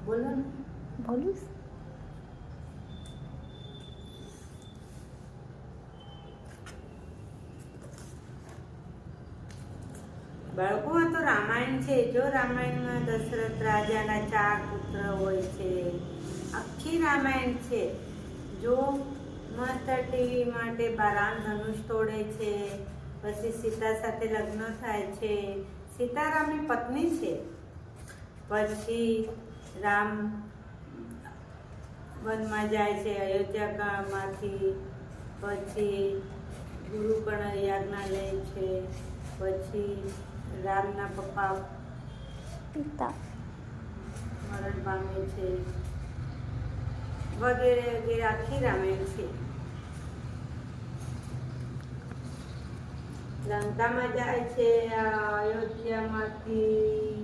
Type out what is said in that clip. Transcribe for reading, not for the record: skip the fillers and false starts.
બોલો ને. બોલું બાળકો આ તો રામાયણ છે. જો રામાયણમાં દશરથ રાજાના 4 પુત્ર હોય છે. આખી રામાયણ છે. જો મસ્ત ટીવી માટે રામ ધનુષ તોડે છે, પછી સીતા સાથે લગ્ન થાય છે. સીતારામની પત્ની છે. પછી રામ વનમાં જાય છે અયોધ્યામાંથી. પછી ગુરુકર્ણ યાજ્ઞા લે છે. પછી રામના પપ્પા પિતા મરણ પામે છે, વગેરે વગેરે આખી રામાયણ છે. લંકામાં જાય છે અયોધ્યામાંથી.